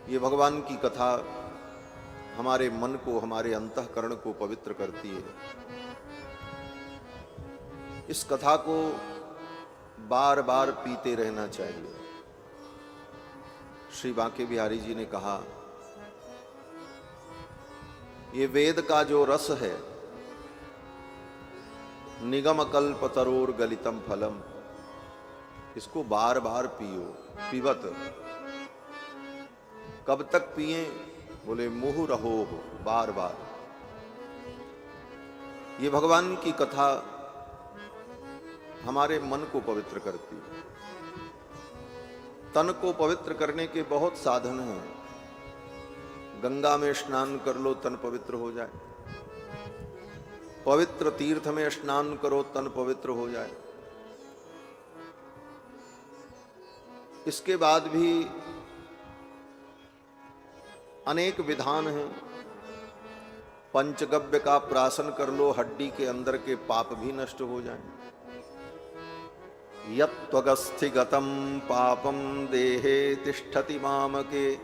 ये भगवान की कथा हमारे मन को, हमारे अंतःकरण को पवित्र करती है। इस कथा को बार बार पीते रहना चाहिए। श्री बांके बिहारी जी ने कहा, ये वेद का जो रस है, निगम कल्प तरोर गलितम फलम, इसको बार बार पियो। पिबत कब तक पिए? बोले मुहु रहो बार बार। ये भगवान की कथा हमारे मन को पवित्र करती है। तन को पवित्र करने के बहुत साधन हैं। गंगा में स्नान कर लो, तन पवित्र हो जाए। पवित्र तीर्थ में स्नान करो, तन पवित्र हो जाए। इसके बाद भी अनेक विधान हैं। पंचगव्य का प्राशन कर लो, हड्डी के अंदर के पाप भी नष्ट हो जाएं। यत्त्वगस्थिगतं पापं देहे तिष्ठति मामके,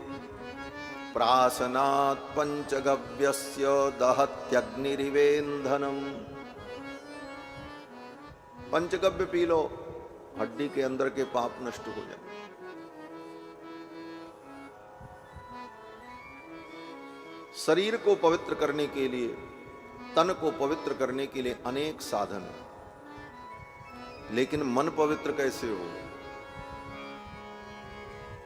प्राशनात् पंचगव्यस्य दहत्यग्निरिवेन्धनम्। पंचगव्य पी लो, हड्डी के अंदर के पाप नष्ट हो जाए। शरीर को पवित्र करने के लिए, तन को पवित्र करने के लिए अनेक साधन हैं, लेकिन मन पवित्र कैसे हो?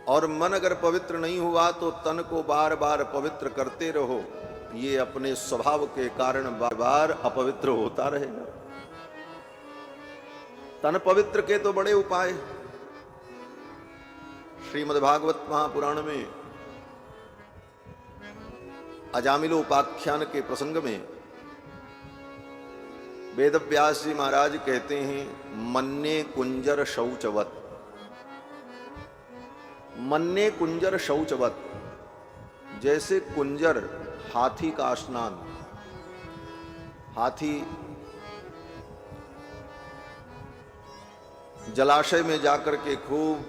और मन अगर पवित्र नहीं हुआ तो तन को बार बार पवित्र करते रहो, ये अपने स्वभाव के कारण बार बार अपवित्र होता रहेगा। तन पवित्र के तो बड़े उपाय। श्रीमद्भागवत महापुराण में अजामिलो उपाख्यान के प्रसंग में वेदव्यास जी महाराज कहते हैं, मन्ने कुंजर शौचवत। मन्ने कुंजर शौचवत, जैसे कुंजर हाथी का स्नान। हाथी जलाशय में जाकर के खूब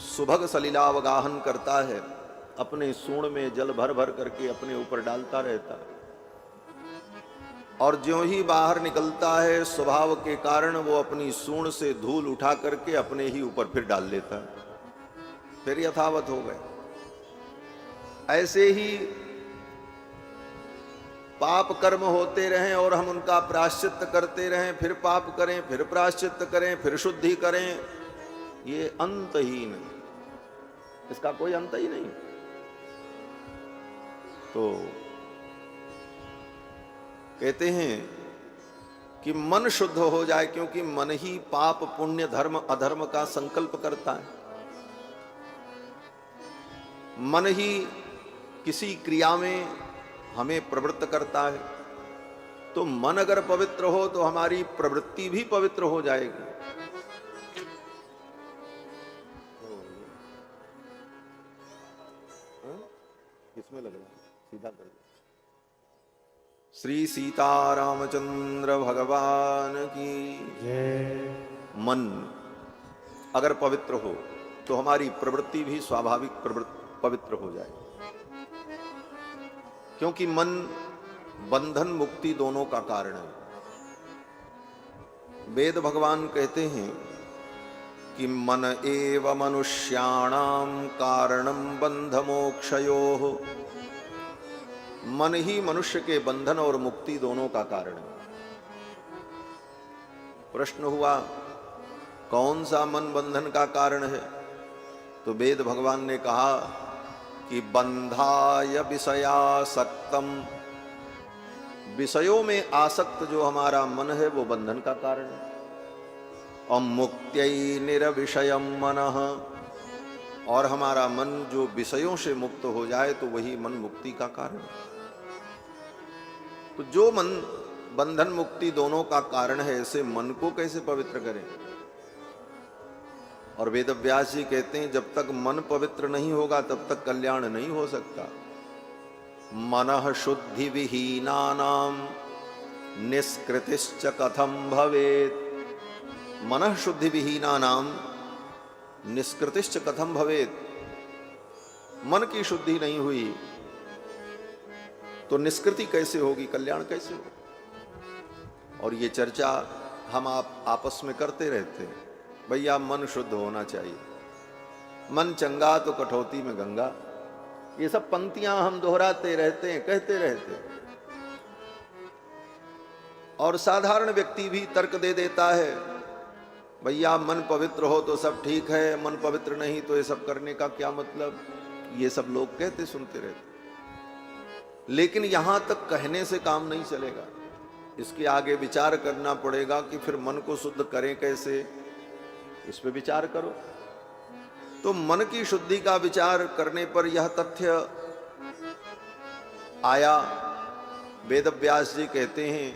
सुभग सलिलावगाहन करता है, अपने सूंड में जल भर भर करके अपने ऊपर डालता रहता है, और ज्यों ही बाहर निकलता है स्वभाव के कारण वो अपनी सूंड से धूल उठा करके अपने ही ऊपर फिर डाल लेता है, फिर यथावत हो गए। ऐसे ही पाप कर्म होते रहें और हम उनका प्रायश्चित करते रहें, फिर पाप करें, फिर प्रायश्चित करें, फिर शुद्धि करें, ये अंतहीन, इसका कोई अंत ही नहीं। तो कहते हैं कि मन शुद्ध हो जाए, क्योंकि मन ही पाप पुण्य धर्म अधर्म का संकल्प करता है। मन ही किसी क्रिया में हमें प्रवृत्त करता है। तो मन अगर पवित्र हो तो हमारी प्रवृत्ति भी पवित्र हो जाएगी। किसमें लग रहा है? सीधा कर दो। श्री सीतारामचंद्र भगवान की जय। मन अगर पवित्र हो तो हमारी प्रवृत्ति भी स्वाभाविक पवित्र हो जाए, क्योंकि मन बंधन मुक्ति दोनों का कारण है। वेद भगवान कहते हैं कि मन एव मनुष्याणाम कारणम बंध मोक्षयोः। मन ही मनुष्य के बंधन और मुक्ति दोनों का कारण है। प्रश्न हुआ, कौन सा मन बंधन का कारण है? तो वेद भगवान ने कहा कि बंधाय विषयासक्तम, विषयों में आसक्त जो हमारा मन है वो बंधन का कारण है। और मुक्त्यै निरविषयम मनः, और हमारा मन जो विषयों से मुक्त हो जाए तो वही मन मुक्ति का कारण है। तो जो मन बंधन मुक्ति दोनों का कारण है, ऐसे मन को कैसे पवित्र करें? और वेदव्यास जी कहते हैं, जब तक मन पवित्र नहीं होगा तब तक कल्याण नहीं हो सकता। मनः शुद्धि विहीनानाम निष्कृतिश्च कथम भवेत्। मनः शुद्धि विहीनानाम निष्कृतिश्च कथम भवेत्। मन की शुद्धि नहीं हुई तो निष्कृति कैसे होगी, कल्याण कैसे होगा। और ये चर्चा हम आप आपस में करते रहते हैं, भैया मन शुद्ध होना चाहिए, मन चंगा तो कठौती में गंगा। ये सब पंक्तियां हम दोहराते रहते हैं, कहते रहते हैं। और साधारण व्यक्ति भी तर्क दे देता है, भैया मन पवित्र हो तो सब ठीक है, मन पवित्र नहीं तो ये सब करने का क्या मतलब। ये सब लोग कहते सुनते रहते, लेकिन यहां तक कहने से काम नहीं चलेगा। इसके आगे विचार करना पड़ेगा कि फिर मन को शुद्ध करें कैसे, इस पे विचार करो। तो मन की शुद्धि का विचार करने पर यह तथ्य आया, वेदव्यास जी कहते हैं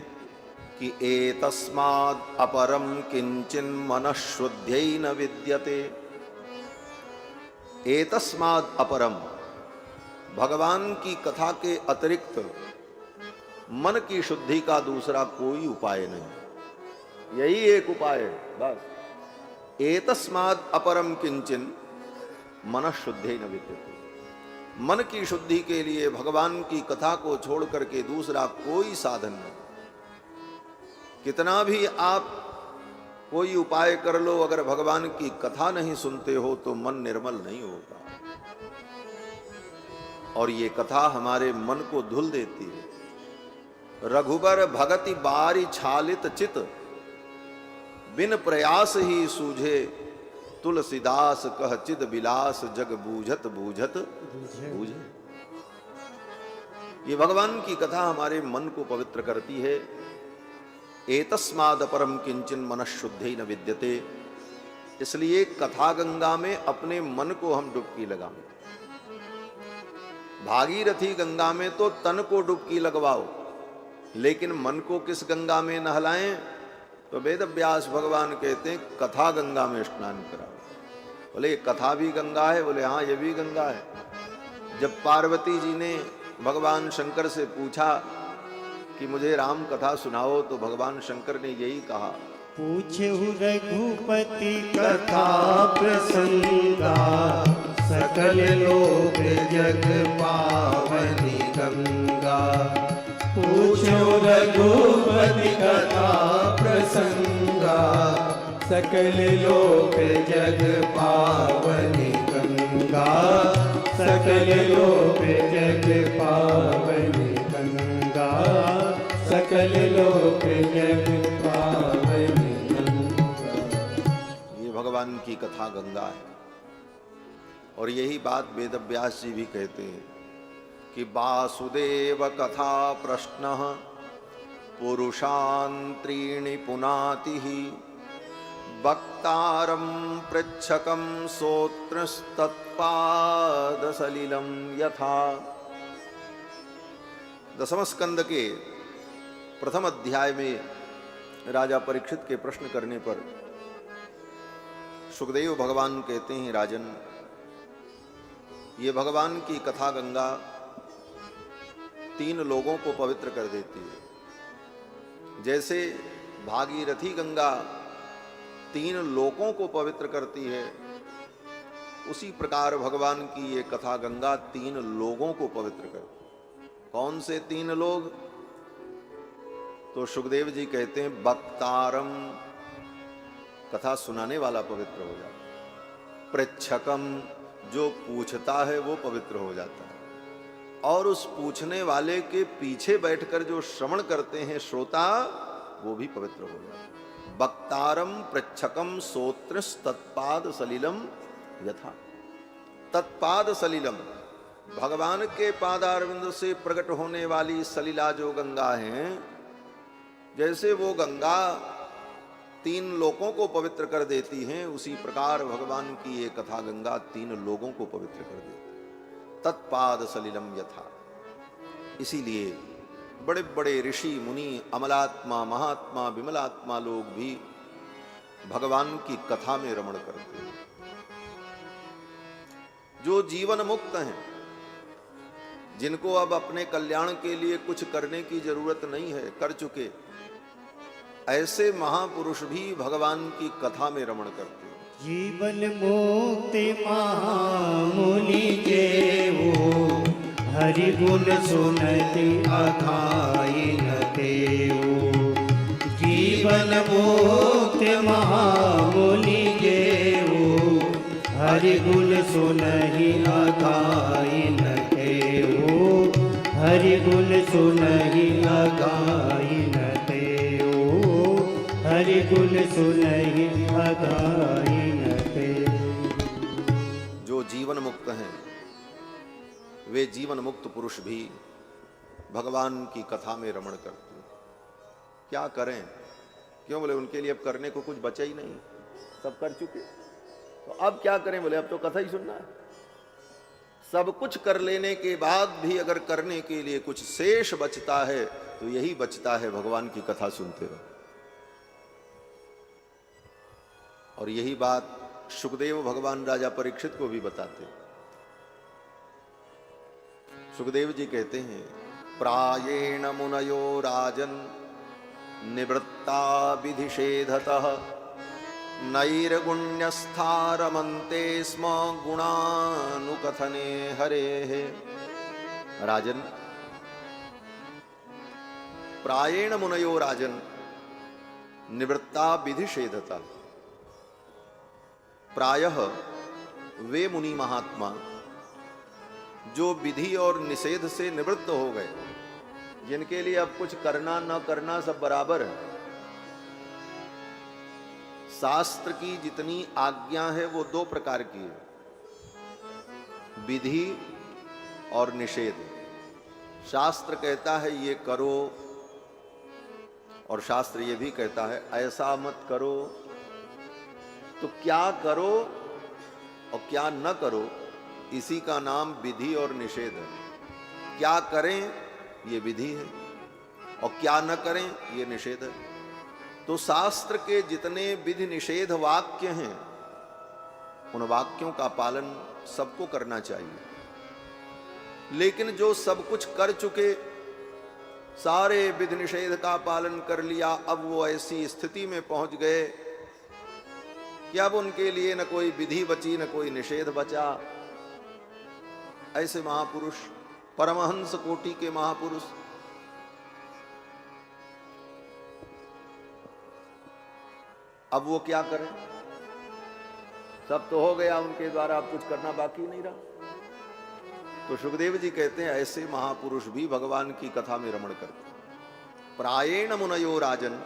कि एतस्माद् अपरम किंचिन मनः शुद्ध्यै न विद्यते। एतस्माद् अपरम, भगवान की कथा के अतिरिक्त मन की शुद्धि का दूसरा कोई उपाय नहीं, यही एक उपाय है बस। एतस्माद् अपरम किंचिन मनः शुद्ध्यै न विद्यते। मन की शुद्धि के लिए भगवान की कथा को छोड़ करके दूसरा कोई साधन नहीं। कितना भी आप कोई उपाय कर लो, अगर भगवान की कथा नहीं सुनते हो तो मन निर्मल नहीं होगा। और ये कथा हमारे मन को धुल देती है। रघुबर भगति बारी छालित चित, बिन प्रयास ही सूझे तुलसीदास कह चिद विलास जग बूझत बूझत बूझे। ये भगवान की कथा हमारे मन को पवित्र करती है। एतस्माद् अपरम किंचिन मनः शुद्धै न विद्यते। इसलिए कथा गंगा में अपने मन को हम डुबकी लगाएं। भागीरथी गंगा में तो तन को डुबकी लगवाओ, लेकिन मन को किस गंगा में नहलाएं। तो वेदव्यास भगवान कहते हैं कथा गंगा में स्नान कराओ। बोले कथा भी गंगा है, बोले हाँ ये भी गंगा है। जब पार्वती जी ने भगवान शंकर से पूछा कि मुझे राम कथा सुनाओ, तो भगवान शंकर ने यही कहा, पूछहु रघुपति कथा प्रसंगा, सकल लोक जग पावनी गंगा। पूछहु रघुपति कथा प्रसंगा, सकल लोक जग पावनी गंगा। सकल लोक जग पावनी गंगा, सकल लोक जग पावनी गंगा। ये भगवान की कथा गंगा है। और यही बात वेदव्यास जी भी कहते हैं कि वासुदेव कथा प्रश्नः पुरुषान् त्रीणि पुनाति ही, वक्तारं पृच्छकं सोत्रस्तत्पादसलिलं यथा। दसम स्कंद के प्रथम अध्याय में राजा परीक्षित के प्रश्न करने पर सुखदेव भगवान कहते हैं, राजन ये भगवान की कथा गंगा तीन लोगों को पवित्र कर देती है। जैसे भागीरथी गंगा तीन लोकों को पवित्र करती है, उसी प्रकार भगवान की ये कथा गंगा तीन लोगों को पवित्र करती है। कौन से तीन लोग? तो सुखदेव जी कहते हैं वक्तारम, कथा सुनाने वाला पवित्र हो जाता है। पृच्छकम, जो पूछता है वो पवित्र हो जाता है। और उस पूछने वाले के पीछे बैठकर जो श्रवण करते हैं श्रोता, वो भी पवित्र हो जाता है। वक्तारम पृच्छकम सोत्रस तत्पाद सलिलम यथा। तत्पाद सलिलम, भगवान के पादारविंद से प्रकट होने वाली सलिला जो गंगा है, जैसे वो गंगा तीन लोकों को पवित्र कर देती हैं, उसी प्रकार भगवान की ये कथा गंगा तीन लोगों को पवित्र कर देती है। तत्पाद सलिलम यथा। इसीलिए बड़े बड़े ऋषि मुनि, अमलात्मा, महात्मा, विमलात्मा लोग भी भगवान की कथा में रमण करते हैं। जो जीवन मुक्त हैं, जिनको अब अपने कल्याण के लिए कुछ करने की जरूरत नहीं है, कर चुके, ऐसे महापुरुष भी भगवान की कथा में रमण करते हैं। जीवन मुक्ति महामुनि के हरि गुण सुनति अघाई न तेऊ। जीवन मुक्ति महामुनि जेऊ, हरि गुण सुनहि अघाई न तेऊ। हरि गुण सुनहि अघाई न तेऊ। हरि गुण सुनहि अघाई न तेऊ। जो जीवन मुक्त हैं वे जीवन मुक्त पुरुष भी भगवान की कथा में रमण करते हैं। क्या करें? क्यों? बोले उनके लिए अब करने को कुछ बचा ही नहीं, सब कर चुके, तो अब क्या करें? बोले अब तो कथा ही सुनना है। सब कुछ कर लेने के बाद भी अगर करने के लिए कुछ शेष बचता है तो यही बचता है, भगवान की कथा सुनते रहो। और यही बात सुखदेव भगवान राजा परीक्षित को भी बताते हैं। सुखदेव जी कहते हैं, प्रायेण मुनयो राजन निवृत्ता विधिषेधतः नैर्गुण्यस्था रमन्ते स्म गुणानुकथने हरेः। राजन, प्रायेण मुनयो राजन निवृत्ता विधिषेधतः। प्रायः वे मुनि महात्मा जो विधि और निषेध से निवृत्त हो गए, जिनके लिए अब कुछ करना न करना सब बराबर है, शास्त्र की जितनी आज्ञा है वो दो प्रकार की है, विधि और निषेध। शास्त्र कहता है ये करो, और शास्त्र ये भी कहता है ऐसा मत करो। तो क्या करो और क्या न करो, इसी का नाम विधि और निषेध है। क्या करें ये विधि है और क्या न करें ये निषेध है। तो शास्त्र के जितने विधि निषेध वाक्य हैं उन वाक्यों का पालन सबको करना चाहिए। लेकिन जो सब कुछ कर चुके, सारे विधि निषेध का पालन कर लिया, अब वो ऐसी स्थिति में पहुंच गए कि अब उनके लिए न कोई विधि बची न कोई निषेध बचा। ऐसे महापुरुष, परमहंस कोटि के महापुरुष, अब वो क्या करें? सब तो हो गया उनके द्वारा, अब कुछ करना बाकी नहीं रहा। तो सुखदेव जी कहते हैं ऐसे महापुरुष भी भगवान की कथा में रमण करते। प्रायेण मुनयो राजन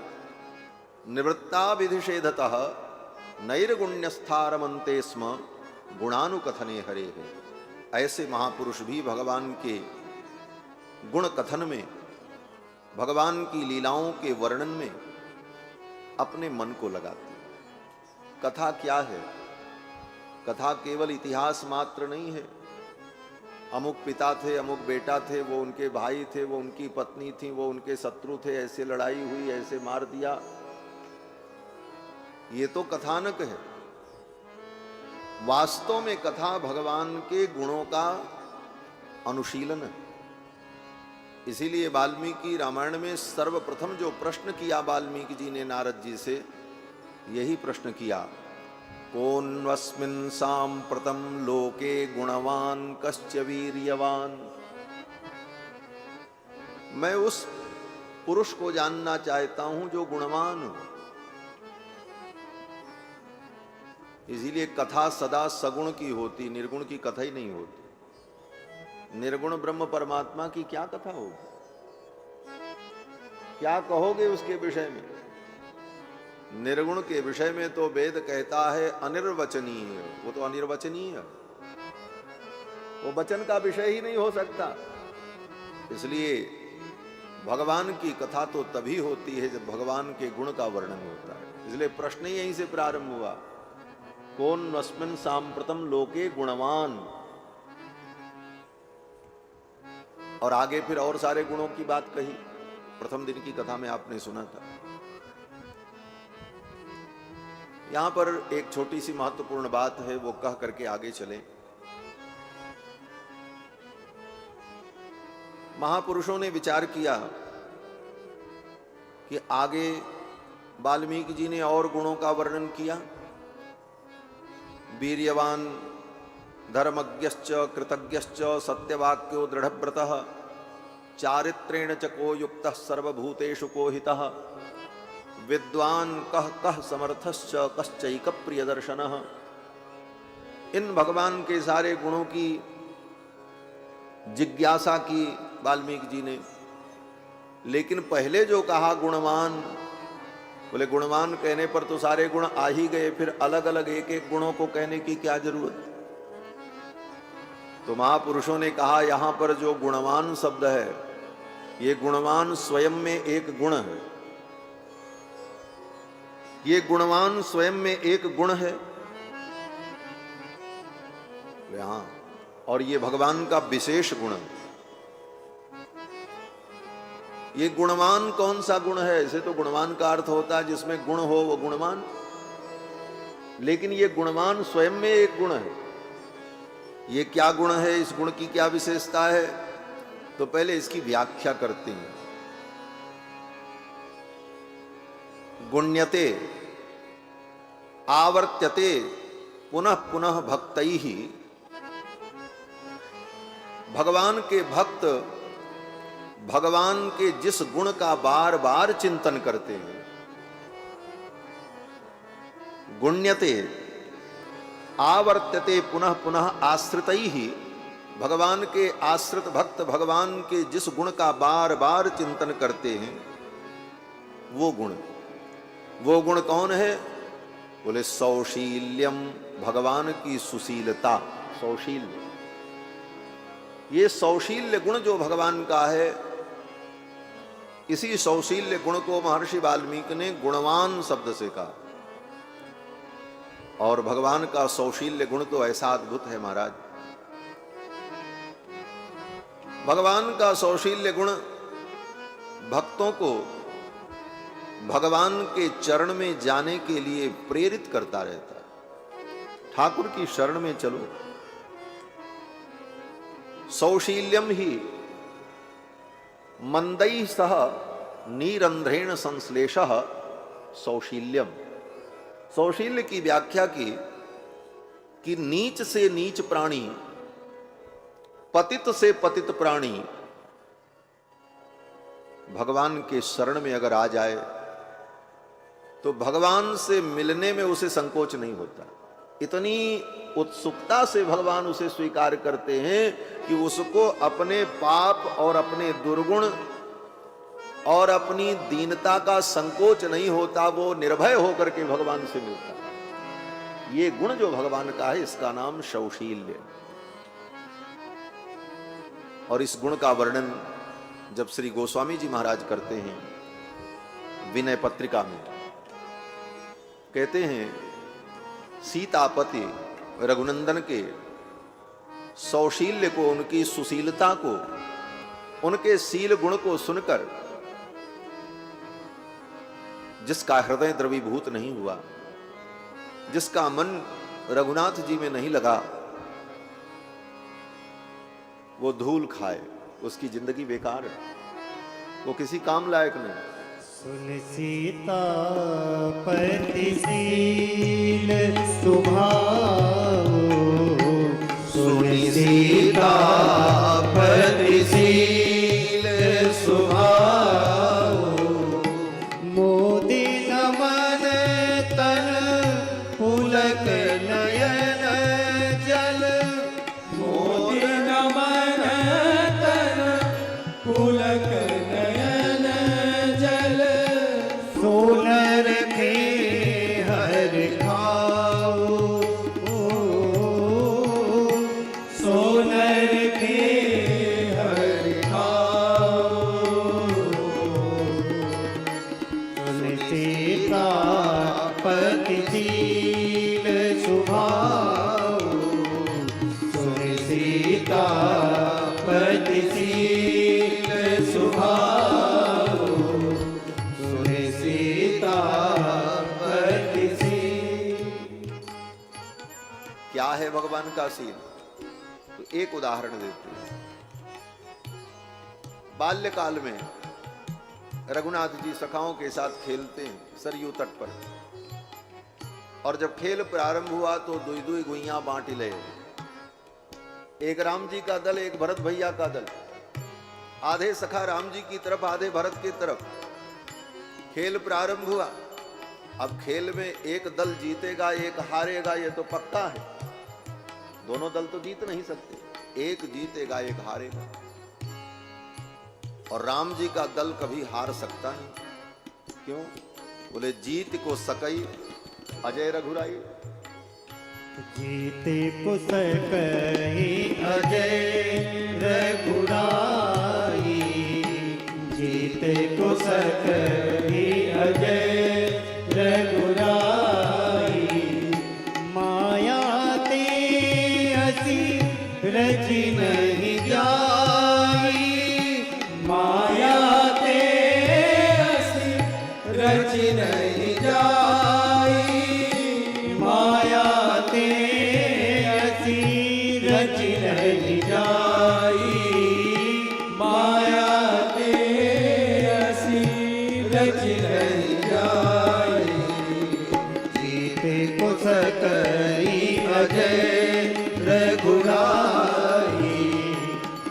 निवृत्ता विधिषेधतः नैर्गुण्यस्था रमन्ते स्म गुणानुकथने हरेः। ऐसे महापुरुष भी भगवान के गुण कथन में, भगवान की लीलाओं के वर्णन में अपने मन को लगाते हैं। कथा क्या है? कथा केवल इतिहास मात्र नहीं है। अमुक पिता थे, अमुक बेटा थे, वो उनके भाई थे, वो उनकी पत्नी थी, वो उनके शत्रु थे, ऐसे लड़ाई हुई, ऐसे मार दिया, ये तो कथानक है। वास्तव में कथा भगवान के गुणों का अनुशीलन है। इसीलिए वाल्मीकि रामायण में सर्वप्रथम जो प्रश्न किया वाल्मीकि जी ने नारद जी से, यही प्रश्न किया, कोन्वस्मिन् साम्प्रतं लोके गुणवान कश्च वीर्यवान। मैं उस पुरुष को जानना चाहता हूं जो गुणवान हो। इसीलिए कथा सदा सगुण की होती, निर्गुण की कथा ही नहीं होती। निर्गुण ब्रह्म परमात्मा की क्या कथा होगी? क्या कहोगे उसके विषय में? निर्गुण के विषय में तो वेद कहता है अनिर्वचनीय, वो तो अनिर्वचनीय, वो वचन का विषय ही नहीं हो सकता। इसलिए भगवान की कथा तो तभी होती है जब भगवान के गुण का वर्णन होता है। इसलिए प्रश्न ही यहीं से प्रारंभ हुआ, कौन अस्मिन् सांप्रतम लोके गुणवान। और आगे फिर और सारे गुणों की बात कही। प्रथम दिन की कथा में आपने सुना था। यहां पर एक छोटी सी महत्वपूर्ण बात है, वो कह करके आगे चले। महापुरुषों ने विचार किया कि आगे वाल्मीकि जी ने और गुणों का वर्णन किया, वीर्यवान, धर्मज्ञश्च कृतज्ञश्च सत्यवाक्यो दृढ़व्रतः चारित्रेण च को युक्तः सर्वभूतेषु कोहितः विद्वान कह कह समर्थश्च कश्चैक प्रियदर्शनः। इन भगवान के सारे गुणों की जिज्ञासा की वाल्मीकि जी ने, लेकिन पहले जो कहा गुणवान, बोले गुणवान कहने पर तो सारे गुण आ ही गए, फिर अलग अलग एक एक गुणों को कहने की क्या जरूरत। तो महापुरुषों ने कहा यहां पर जो गुणवान शब्द है, ये गुणवान स्वयं में एक गुण है, ये गुणवान स्वयं में एक गुण है। हाँ, और ये भगवान का विशेष गुण है। ये गुणवान कौन सा गुण है? ऐसे तो गुणवान का अर्थ होता है जिसमें गुण हो वो गुणवान, लेकिन ये गुणवान स्वयं में एक गुण है। ये क्या गुण है, इस गुण की क्या विशेषता है? तो पहले इसकी व्याख्या करते हैं। गुण्यते आवर्त्यते पुनः पुनः भक्तैहि, भगवान के भक्त भगवान के जिस गुण का बार बार चिंतन करते हैं। गुण्यते आवर्त्यते पुनः पुनः आश्रितैहि, भगवान के आश्रित भक्त भगवान के जिस गुण का बार बार चिंतन करते हैं वो गुण कौन है? बोले सौशील्यम, भगवान की सुशीलता, सौशील्य। ये सौशील्य गुण जो भगवान का है, इसी सौशील्य गुण को महर्षि वाल्मीकि ने गुणवान शब्द से कहा। और भगवान का सौशील्य गुण तो ऐसा अद्भुत है महाराज। भगवान का सौशील्य गुण भक्तों को भगवान के चरण में जाने के लिए प्रेरित करता रहता है। ठाकुर की शरण में चलो। सौशील्यम ही मंदै सह नीरंध्रेण संश्लेषः सौशील्यम। सौशील्य की व्याख्या की कि नीच से नीच प्राणी, पतित से पतित प्राणी भगवान के शरण में अगर आ जाए तो भगवान से मिलने में उसे संकोच नहीं होता। इतनी उत्सुकता से भगवान उसे स्वीकार करते हैं कि उसको अपने पाप और अपने दुर्गुण और अपनी दीनता का संकोच नहीं होता। वो निर्भय होकर के भगवान से मिलता है। ये गुण जो भगवान का है, इसका नाम सौशील्य। और इस गुण का वर्णन जब श्री गोस्वामी जी महाराज करते हैं विनय पत्रिका में, कहते हैं सीतापति रघुनंदन के सौशील्य को, उनकी सुशीलता को, उनके शील गुण को सुनकर जिसका हृदय द्रवीभूत नहीं हुआ, जिसका मन रघुनाथ जी में नहीं लगा, वो धूल खाए, उसकी जिंदगी बेकार है, वो किसी काम लायक नहीं। सुन सीता पतिशील स्वभाव, सुन सीता पतिशील स्वभाव, मोदी नमन तन पुलक नयन जल, मोदी नमन तन पुलक नयन जल, सोनर के हर खाओ, सोनर के हर खाओ, सुन सीता पतिशील स्वभाव, सुन सीता पतिशील स्वभाव, सुन सीता पतिशील। क्या है भगवान का शील? तो एक उदाहरण देते हैं। बाल्यकाल में रघुनाथ जी सखाओं के साथ खेलते हैं सरयू तट पर, और जब खेल प्रारंभ हुआ तो दुई दुई गुइयां बांट ले। एक राम जी का दल, एक भरत भैया का दल, आधे सखा राम जी की तरफ, आधे भरत की तरफ। खेल प्रारंभ हुआ। अब खेल में एक दल जीतेगा, एक हारेगा, ये तो पक्का है। दोनों दल तो जीत नहीं सकते, एक जीतेगा एक हारेगा। और राम जी का दल कभी हार सकता नहीं। क्यों? बोले जीत को सकई अजय रघुराई। जीते को सकई अजय रघुराई, जीते को सकई अजय रघुराई। माया ते हसी रची नहीं जाई, माया ते हसी रची नहीं जाई, माया ते हसी रची नहीं जाई, माया ते हसी रची नहीं जाई। जीते को सकई अजय रघुराई,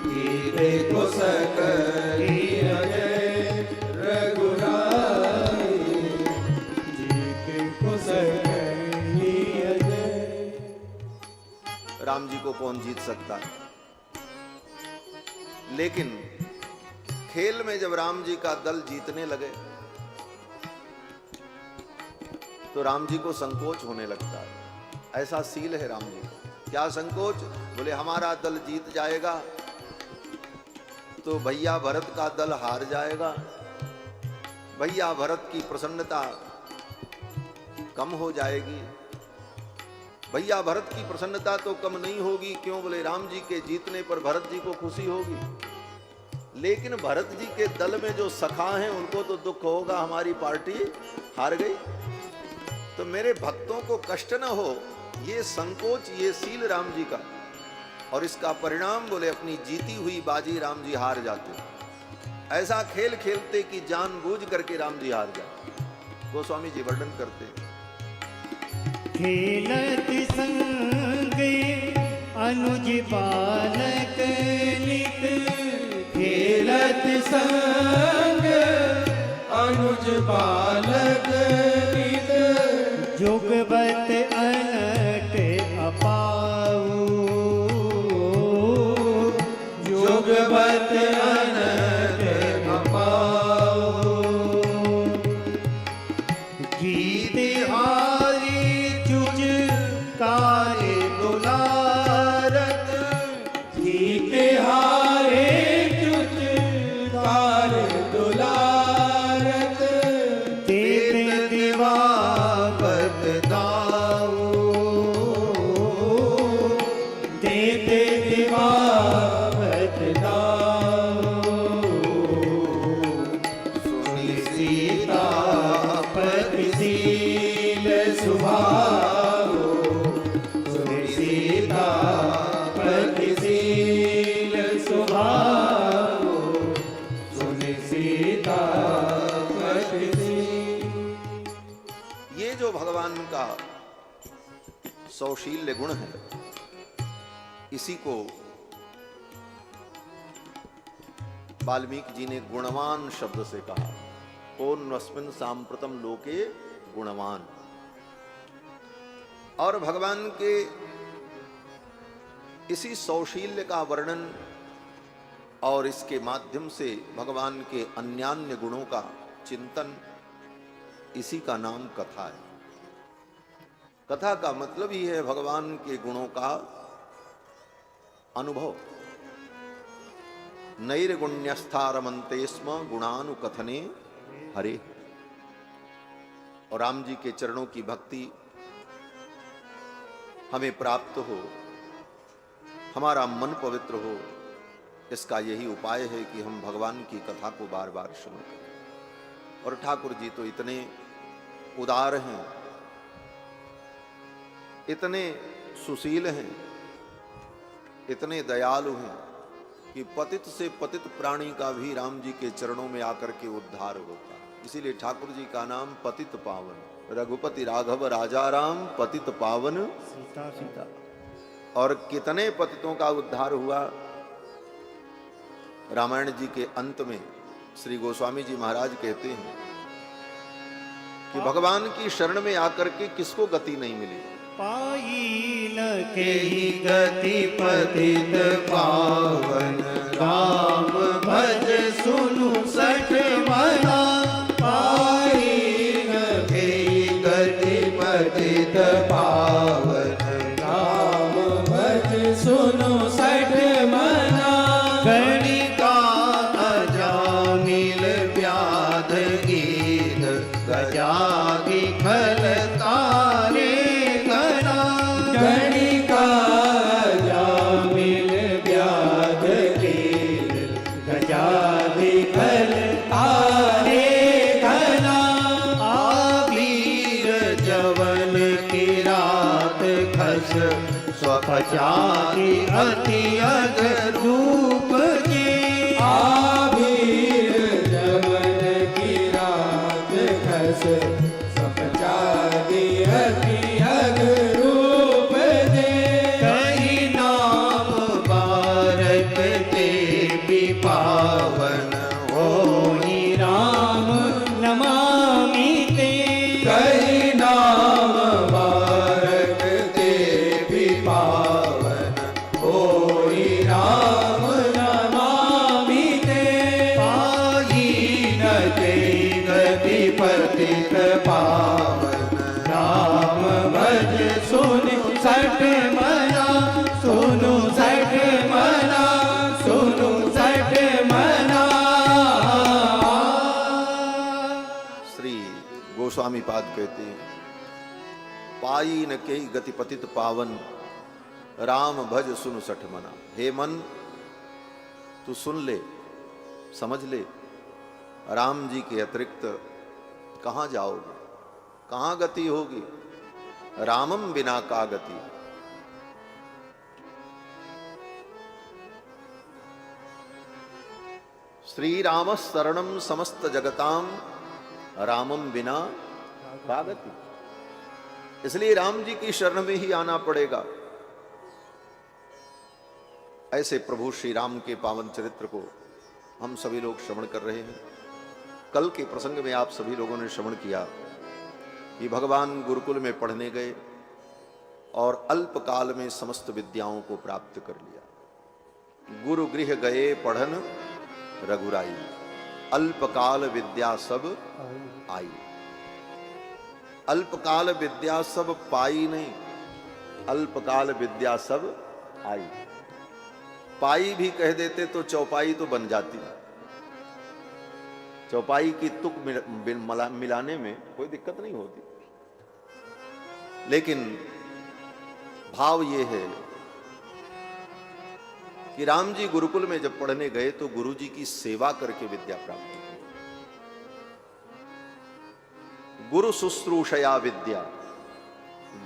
जीते को सकई अजय रघुराई, जीते को सकई अजय। राम जी को कौन जीत सकता है? लेकिन खेल में जब राम जी का दल जीतने लगे तो राम जी को संकोच होने लगता है। ऐसा सील है राम जी का। क्या संकोच? बोले हमारा दल जीत जाएगा तो भैया भरत का दल हार जाएगा, भैया भरत की प्रसन्नता कम हो जाएगी। भैया भरत की प्रसन्नता तो कम नहीं होगी। क्यों? बोले राम जी के जीतने पर भरत जी को खुशी होगी, लेकिन भरत जी के दल में जो सखा हैं उनको तो दुख होगा, हमारी पार्टी हार गई। तो मेरे भक्तों को कष्ट न हो, ये संकोच, ये सील राम जी का। और इसका परिणाम बोले अपनी जीती हुई बाजी राम जी हार जाते। ऐसा खेल खेलते कि जानबूझ करके राम जी हार जाते। गोस्वामी जी वर्णन करते हैं। खेलत संग अनुज बालक नित, खेलत संग अनुज बालक नित, जुगबत अनट अपाऊ, जुगबत अनट अपाऊ। जीते हारे चुज कारे दुलारत, जीते हारे चुज कारे दुलारत, तेते दिवावत दाऊ, तेते दिवावत दाऊ। सुनि सीता पति शील सुभाऊ, सुनि सीता पति शील सुभाऊ, सुनि सीता पति शील। ये जो भगवान का सौशील्य गुण है, इसी को वाल्मीकि जी ने गुणवान शब्द से कहा। ओन्वस्मिन् सांप्रतम लोके गुणवान। और भगवान के इसी सौशील्य का वर्णन और इसके माध्यम से भगवान के अन्यान्य गुणों का चिंतन, इसी का नाम कथा है। कथा का मतलब ही है भगवान के गुणों का अनुभव। नैर्गुण्यस्थारमन्ते स्म गुणानुकथने हरे। और राम जी के चरणों की भक्ति हमें प्राप्त हो, हमारा मन पवित्र हो, इसका यही उपाय है कि हम भगवान की कथा को बार बार सुनें। और ठाकुर जी तो इतने उदार हैं, इतने सुशील हैं, इतने दयालु हैं कि पतित से पतित प्राणी का भी राम जी के चरणों में आकर के उद्धार होता है। इसीलिए ठाकुर जी का नाम पतित पावन। रघुपति राघव राजा राम, पतित पावन सीता सीता। और कितने पतितों का उद्धार हुआ। रामायण जी के अंत में श्री गोस्वामी जी महाराज कहते हैं कि भगवान की शरण में आकर के किसको गति नहीं मिली। पाई न केहि गति पतित पावन, राम भज सुनु सठ मना। पाई न केहि गति पतित पावन, राम भज सुनु सठ मना। गणिका अजामिल व्याध गीत, गजादि खल तारे करा। गणिका अजामिल व्याध गीत, गजादि खल तारे करा। आवीर जवन की रात खस, स्वपचारी अति अग रूप के। आवीर जवन की रात खस, स्वपचारी अति अग रूप दे। कही नाम बारक ते भी पावन, होई राम नमामि ते। कही नाम बारक ते भी पावन, होई राम नमामि ते। पाई न तेहि गति पतित पावन, राम भज सुनु सठ मना। सुनु सठ मना, सुनु सठ मना। श्री गोस्वामी पाद कहते हैं, पाई न केहि गति पतित पावन, राम भज सुनु सठ मना। हे मन, तू सुन ले, समझ ले, राम जी के अतिरिक्त कहां जाओगे, कहां गति होगी। रामम बिना का गति। श्री राम शरणम समस्त जगताम, रामम बिना का गति। इसलिए राम जी की शरण में ही आना पड़ेगा। ऐसे प्रभु श्री राम के पावन चरित्र को हम सभी लोग श्रवण कर रहे हैं। कल के प्रसंग में आप सभी लोगों ने श्रवण किया कि भगवान गुरुकुल में पढ़ने गए और अल्प काल में समस्त विद्याओं को प्राप्त कर लिया। गुरु गृह गए पढ़न रघुराई, अल्पकाल विद्या सब आई। अल्पकाल विद्या सब पाई नहीं, अल्पकाल विद्या सब आई। पाई भी कह देते तो चौपाई तो बन जाती। चौपाई की तुक मिलाने में कोई दिक्कत नहीं होती, लेकिन भाव ये है कि राम जी गुरुकुल में जब पढ़ने गए तो गुरु जी की सेवा करके विद्या प्राप्त की। गुरु शुश्रूषया विद्या,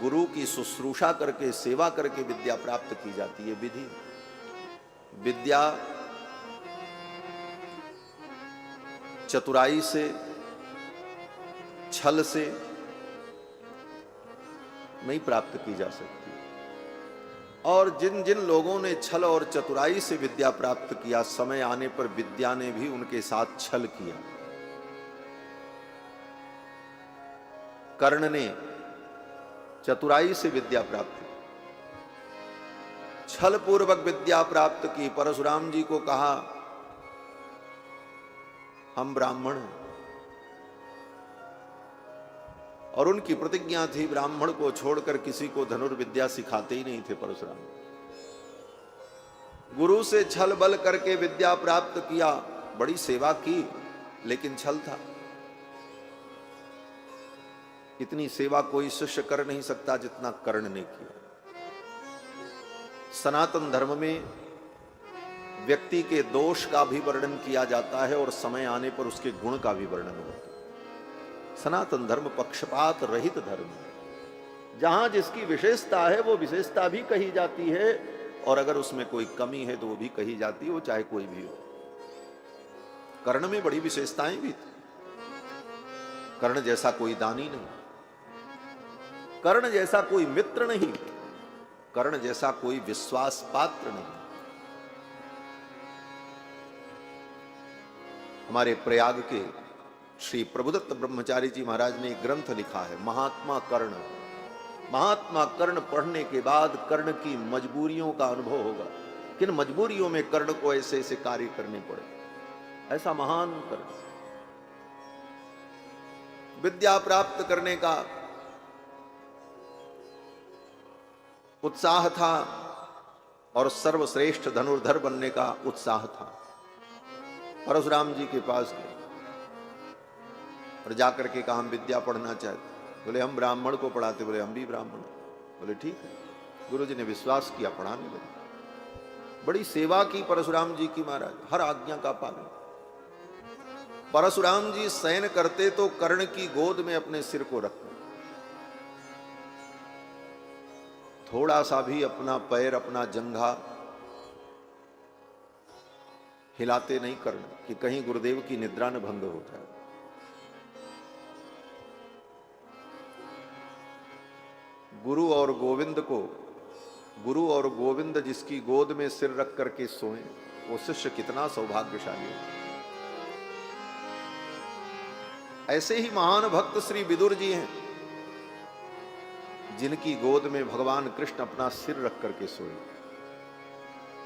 गुरु की शुश्रूषा करके सेवा करके विद्या प्राप्त की जाती है। विधि विद्या चतुराई से, छल से नहीं प्राप्त की जा सकती। और जिन जिन लोगों ने छल और चतुराई से विद्या प्राप्त किया, समय आने पर विद्या ने भी उनके साथ छल किया। कर्ण ने चतुराई से विद्या प्राप्त की, छल पूर्वक विद्या प्राप्त की। परशुराम जी को कहा हम ब्राह्मण हैं, और उनकी प्रतिज्ञा थी ब्राह्मण को छोड़कर किसी को धनुर्विद्या सिखाते ही नहीं थे परशुराम। गुरु से छल बल करके विद्या प्राप्त किया, बड़ी सेवा की, लेकिन छल था। इतनी सेवा कोई शिष्य कर नहीं सकता जितना कर्ण ने किया। सनातन धर्म में व्यक्ति के दोष का भी वर्णन किया जाता है और समय आने पर उसके गुण का भी वर्णन होता है। सनातन धर्म पक्षपात रहित धर्म है। जहां जिसकी विशेषता है वो विशेषता भी कही जाती है, और अगर उसमें कोई कमी है तो वो भी कही जाती है, वो चाहे कोई भी हो। कर्ण में बड़ी विशेषताएं भी थी। कर्ण जैसा कोई दानी नहीं, कर्ण जैसा कोई मित्र नहीं, कर्ण जैसा कोई विश्वास पात्र नहीं। हमारे प्रयाग के श्री प्रभुदत्त ब्रह्मचारी जी महाराज ने एक ग्रंथ लिखा है, महात्मा कर्ण। महात्मा कर्ण पढ़ने के बाद कर्ण की मजबूरियों का अनुभव होगा, किन मजबूरियों में कर्ण को ऐसे ऐसे कार्य करने पड़े। ऐसा महान कर्ण, विद्या प्राप्त करने का उत्साह था और सर्वश्रेष्ठ धनुर्धर बनने का उत्साह था। परशुराम जी के पास गए और जाकर के कहा हम विद्या पढ़ना चाहते। बोले हम ब्राह्मण को पढ़ाते। बोले हम भी ब्राह्मण। बोले ठीक है। गुरु जी ने विश्वास किया, पढ़ाने लगे। बड़ी सेवा की परशुराम जी की महाराज, हर आज्ञा का पालन। परशुराम जी शयन करते तो कर्ण की गोद में अपने सिर को रखते, थोड़ा सा भी अपना पैर अपना जंघा हिलाते नहीं कर्ण, कि कहीं गुरुदेव की निद्रा न भंग हो जाए। गुरु और गोविंद जिसकी गोद में सिर रख करके सोए, वो शिष्य कितना सौभाग्यशाली है। ऐसे ही महान भक्त श्री विदुर जी हैं, जिनकी गोद में भगवान कृष्ण अपना सिर रख करके सोए।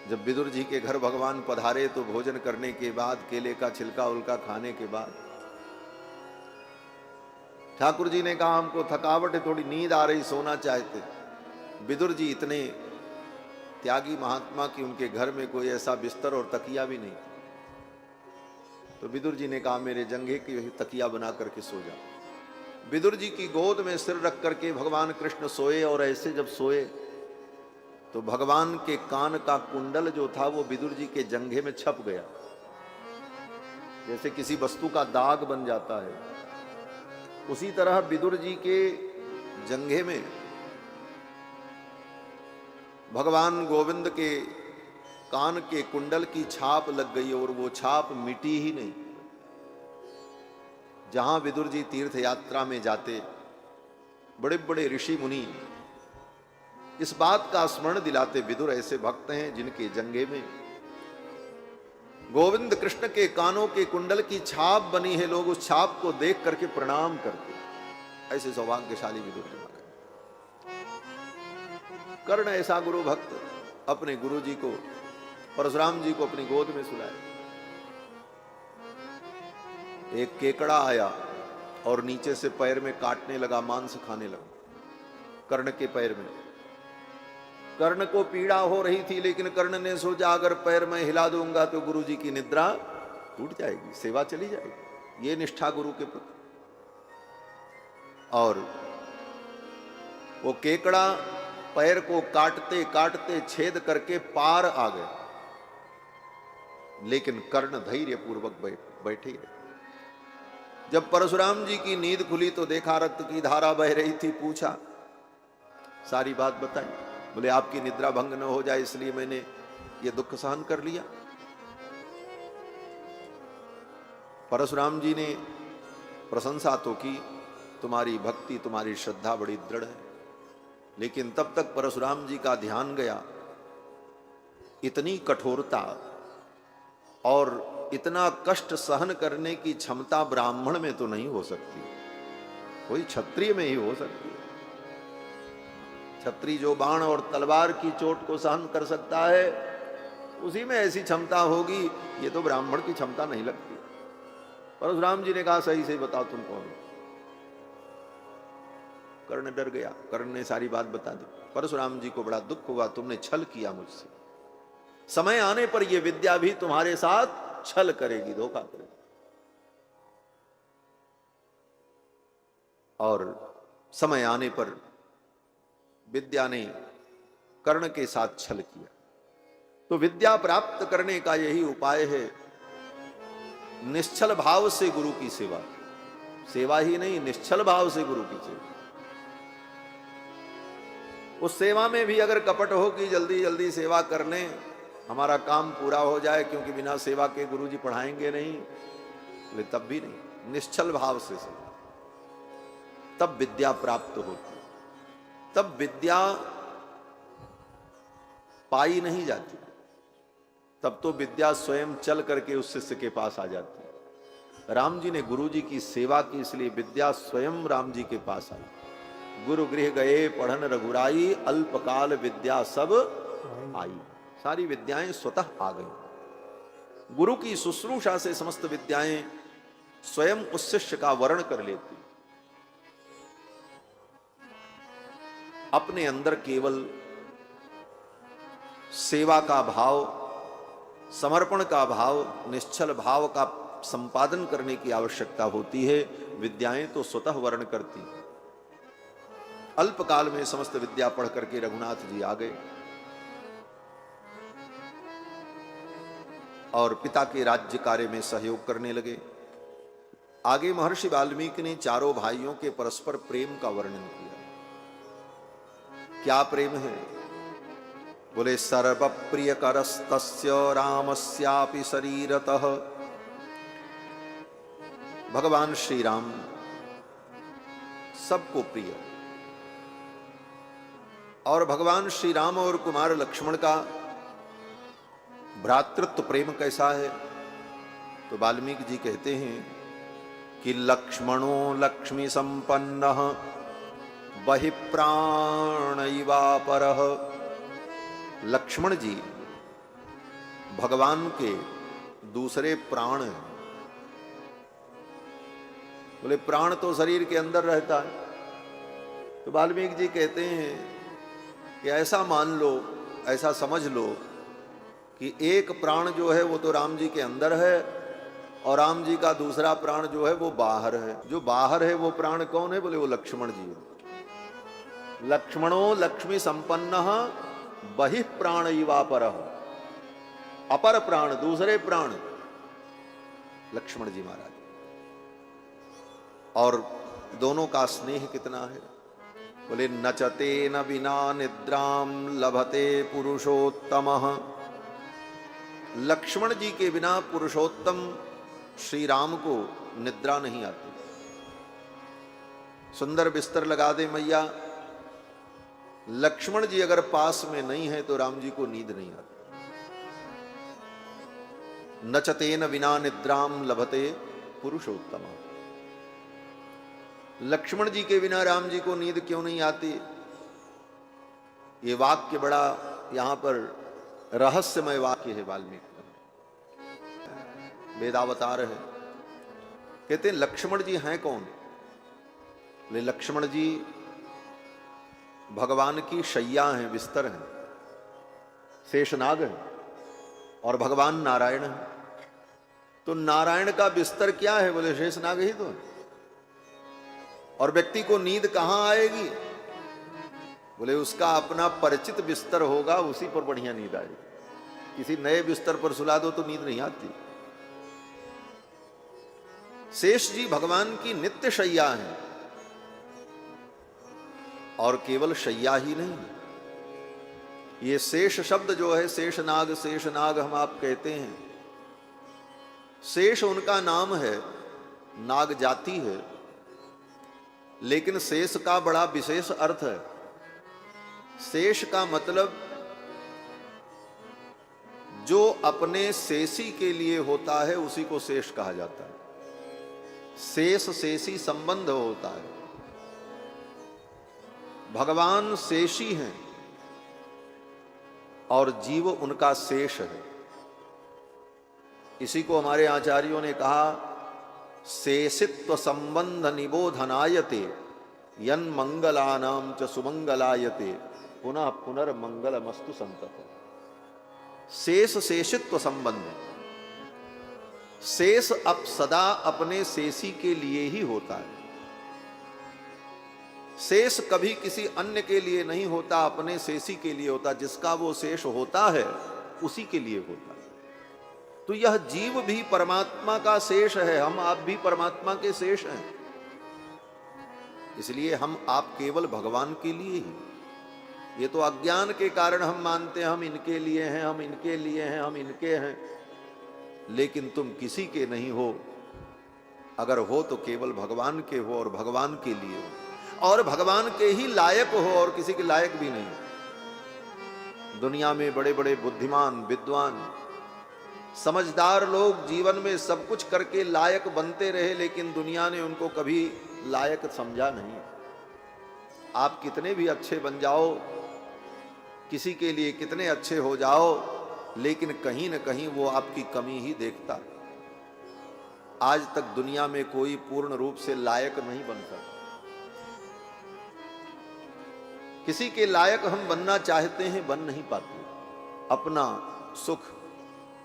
जब विदुर जी के घर भगवान पधारे तो भोजन करने के बाद, केले का छिलका उल्का खाने के बाद, ठाकुर जी ने कहा हमको थकावट है, थोड़ी नींद आ रही, सोना चाहते। विदुर जी इतने त्यागी महात्मा की उनके घर में कोई ऐसा बिस्तर और तकिया भी नहीं था। तो विदुर जी ने कहा मेरे जंघे की तकिया बना करके सो जा। विदुर जी की गोद में सिर रख करके भगवान कृष्ण सोए, और ऐसे जब सोए तो भगवान के कान का कुंडल जो था वो विदुर जी के जंघे में छप गया, जैसे किसी वस्तु का दाग बन जाता है। उसी तरह विदुर जी के जंघे में भगवान गोविंद के कान के कुंडल की छाप लग गई, और वो छाप मिटी ही नहीं। जहां विदुर जी तीर्थ यात्रा में जाते, बड़े बड़े ऋषि मुनि इस बात का स्मरण दिलाते, विदुर ऐसे भक्त हैं जिनके जंघे में गोविंद कृष्ण के कानों के कुंडल की छाप बनी है। लोग उस छाप को देख करके प्रणाम करते। ऐसे सौभाग्यशाली विदुर जी महाराज। कर्ण ऐसा गुरु भक्त अपने गुरु जी को, परशुराम जी को अपनी गोद में सुलाए। एक केकड़ा आया और नीचे से पैर में काटने लगा, मांस खाने लगा कर्ण के पैर में। कर्ण को पीड़ा हो रही थी, लेकिन कर्ण ने सोचा अगर पैर में हिला दूंगा तो गुरु जी की निद्रा टूट जाएगी, सेवा चली जाएगी। ये निष्ठा गुरु के प्रति। और वो केकड़ा पैर को काटते काटते छेद करके पार आ गया, लेकिन कर्ण धैर्य पूर्वक बैठे रहे। जब परशुराम जी की नींद खुली तो देखा रक्त की धारा बह रही थी। पूछा, सारी बात बताई। बोले आपकी निद्रा भंग न हो जाए इसलिए मैंने ये दुख सहन कर लिया। परशुराम जी ने प्रशंसा तो की, तुम्हारी भक्ति तुम्हारी श्रद्धा बड़ी दृढ़ है, लेकिन तब तक परशुराम जी का ध्यान गया, इतनी कठोरता और इतना कष्ट सहन करने की क्षमता ब्राह्मण में तो नहीं हो सकती, कोई क्षत्रिय में ही हो सकती है। क्षत्रिय जो बाण और तलवार की चोट को सहन कर सकता है, उसी में ऐसी क्षमता होगी, ये तो ब्राह्मण की क्षमता नहीं लगती। परशुराम जी ने कहा सही से बताओ तुम कौन हो। कर्ण डर गया। कर्ण ने सारी बात बता दी। परशुराम जी को बड़ा दुख हुआ, तुमने छल किया मुझसे, समय आने पर यह विद्या भी तुम्हारे साथ छल करेगी, धोखा करेगी। और समय आने पर विद्या ने कर्ण के साथ छल किया। तो विद्या प्राप्त करने का यही उपाय है, निश्चल भाव से गुरु की सेवा। सेवा ही नहीं, निश्चल भाव से गुरु की सेवा। उस सेवा में भी अगर कपट हो कि जल्दी जल्दी सेवा करने, हमारा काम पूरा हो जाए, क्योंकि बिना सेवा के गुरु जी पढ़ाएंगे नहीं, तब भी नहीं। निश्चल भाव से सेवा, तब विद्या प्राप्त होती। तब विद्या पाई नहीं जाती, तब तो विद्या स्वयं चल करके उस शिष्य के पास आ जाती है। राम जी ने गुरु जी की सेवा की, इसलिए विद्या स्वयं राम जी के पास आई। गुरु गृह गए पढ़न रघुराई, अल्पकाल विद्या सब आई। सारी विद्याएं स्वतः आ गई। गुरु की शुश्रूषा से समस्त विद्याएं स्वयं उस शिष्य का वर्ण कर लेती। अपने अंदर केवल सेवा का भाव, समर्पण का भाव, निश्चल भाव का संपादन करने की आवश्यकता होती है। विद्याएं तो स्वतः वर्ण करती। अल्पकाल में समस्त विद्या पढ़ करके रघुनाथ जी आ गए और पिता के राज्य कार्य में सहयोग करने लगे। आगे महर्षि वाल्मीकि ने चारों भाइयों के परस्पर प्रेम का वर्णन किया। क्या प्रेम है? बोले सर्वप्रिय करस्तस्य रामस्यापि शरीरतः। भगवान श्री राम सबको प्रिय, और भगवान श्री राम और कुमार लक्ष्मण का भ्रातृत्व प्रेम कैसा है? तो वाल्मीकि जी कहते हैं कि लक्ष्मणो लक्ष्मी संपन्नः बहिप्राणैवापरः। लक्ष्मण जी भगवान के दूसरे प्राण हैं। बोले प्राण तो शरीर के अंदर रहता है। तो वाल्मीकि जी कहते हैं कि ऐसा मान लो, ऐसा समझ लो कि एक प्राण जो है वो तो राम जी के अंदर है, और राम जी का दूसरा प्राण जो है वो बाहर है। जो बाहर है वो प्राण कौन है? बोले वो लक्ष्मण जी है। लक्ष्मणो लक्ष्मी संपन्नः बहिः प्राणैवापरः। अपर प्राण, दूसरे प्राण लक्ष्मण जी महाराज। और दोनों का स्नेह कितना है? बोले नचते न बिना निद्राम लभते पुरुषोत्तमः। लक्ष्मण जी के बिना पुरुषोत्तम श्री राम को निद्रा नहीं आती। सुंदर बिस्तर लगा दे मैया, लक्ष्मण जी अगर पास में नहीं है तो राम जी को नींद नहीं आती। नचतेन बिना निद्राम लभते पुरुषोत्तम। लक्ष्मण जी के बिना राम जी को नींद क्यों नहीं आती? ये वाक्य बड़ा यहां पर रहस्यमय वाक्य है। वाल्मीकि वेदावतार है। कहते हैं लक्ष्मण जी हैं कौन? बोले लक्ष्मण जी भगवान की शैया हैं, बिस्तर हैं, शेषनाग हैं, और भगवान नारायण हैं। तो नारायण का बिस्तर क्या है? बोले शेषनाग ही तो है। और व्यक्ति को नींद कहां आएगी? बोले उसका अपना परिचित बिस्तर होगा, उसी पर बढ़िया नींद आएगी। किसी नए बिस्तर पर सुला दो तो नींद नहीं आती। शेष जी भगवान की नित्य शैया हैं, और केवल शैया ही नहीं, ये शेष शब्द जो है, शेषनाग शेषनाग हम आप कहते हैं। शेष उनका नाम है, नाग जाति है, लेकिन शेष का बड़ा विशेष अर्थ है। शेष का मतलब जो अपने शेषी के लिए होता है उसी को शेष कहा जाता है। शेष शेषी संबंध होता है। भगवान शेषी हैं और जीव उनका शेष है। इसी को हमारे आचार्यों ने कहा, शेषित्व संबंध निबोधनायते यन मंगलानाम च सुमंगलायते पुनः पुनर्मंगलमस्तु संतत। शेष शेषित्व संबंध, शेष अब सदा अपने शेषी के लिए ही होता है। शेष कभी किसी अन्य के लिए नहीं होता, अपने शेषी के लिए होता। जिसका वो शेष होता है उसी के लिए होता है। तो यह जीव भी परमात्मा का शेष है, हम आप भी परमात्मा के शेष हैं। इसलिए हम आप केवल भगवान के लिए ही। ये तो अज्ञान के कारण हम मानते हैं हम इनके लिए हैं, हम इनके लिए हैं, हम इनके हैं, लेकिन तुम किसी के नहीं हो। अगर हो तो केवल भगवान के हो और भगवान के लिए हो, और भगवान के ही लायक हो और किसी के लायक भी नहीं। दुनिया में बड़े बड़े बुद्धिमान, विद्वान, समझदार लोग जीवन में सब कुछ करके लायक बनते रहे, लेकिन दुनिया ने उनको कभी लायक समझा नहीं। आप कितने भी अच्छे बन जाओ, किसी के लिए कितने अच्छे हो जाओ, लेकिन कहीं न कहीं वो आपकी कमी ही देखता। आज तक दुनिया में कोई पूर्ण रूप से लायक नहीं बन सकता। किसी के लायक हम बनना चाहते हैं, बन नहीं पाते। अपना सुख,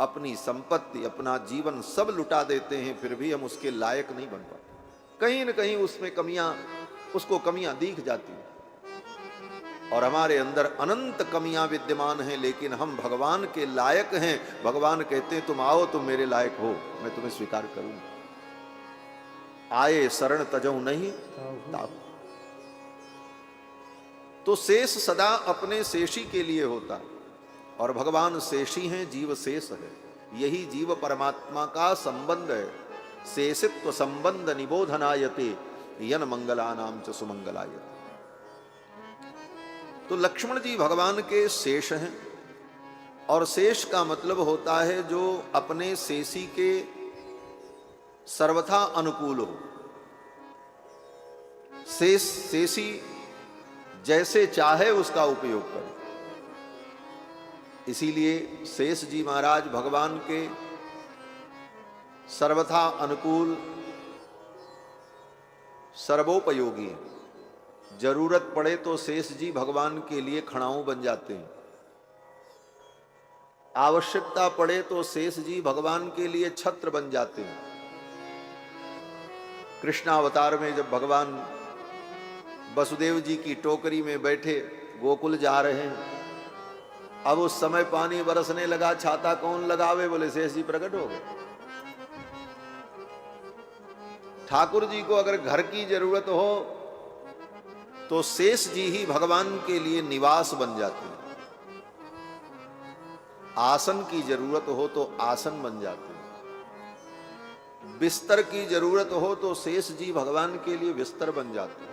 अपनी संपत्ति, अपना जीवन सब लुटा देते हैं, फिर भी हम उसके लायक नहीं बन पाते। कहीं न कहीं उसमें कमियां, उसको कमियां दिख जाती हैं। और हमारे अंदर अनंत कमियां विद्यमान हैं, लेकिन हम भगवान के लायक हैं। भगवान कहते हैं तुम आओ, तुम मेरे लायक हो, मैं तुम्हें स्वीकार करूंगा। आए शरण तजऊ नहीं ताहू। तो शेष सदा अपने शेषी के लिए होता है, और भगवान शेषी हैं, जीव शेष है। यही जीव परमात्मा का संबंध है। शेषित्व संबंध निबोधनायते यन मंगलानाम च सुमंगलायते। तो लक्ष्मण जी भगवान के शेष हैं, और शेष का मतलब होता है जो अपने शेषी के सर्वथा अनुकूल हो। शेषी जैसे चाहे उसका उपयोग करे। इसीलिए शेष जी महाराज भगवान के सर्वथा अनुकूल, सर्वोपयोगी हैं। जरूरत पड़े तो शेष जी भगवान के लिए खड़ाऊ बन जाते हैं। आवश्यकता पड़े तो शेष जी भगवान के लिए छत्र बन जाते हैं। कृष्णावतार में जब भगवान वसुदेव जी की टोकरी में बैठे गोकुल जा रहे हैं, अब उस समय पानी बरसने लगा, छाता कौन लगावे? बोले शेष जी प्रकट हो गए। ठाकुर जी को अगर घर की जरूरत हो तो शेष जी ही भगवान के लिए निवास बन जाते हैं। आसन की जरूरत हो तो आसन बन जाते हैं। बिस्तर की जरूरत हो तो शेष जी भगवान के लिए बिस्तर बन जाते हैं।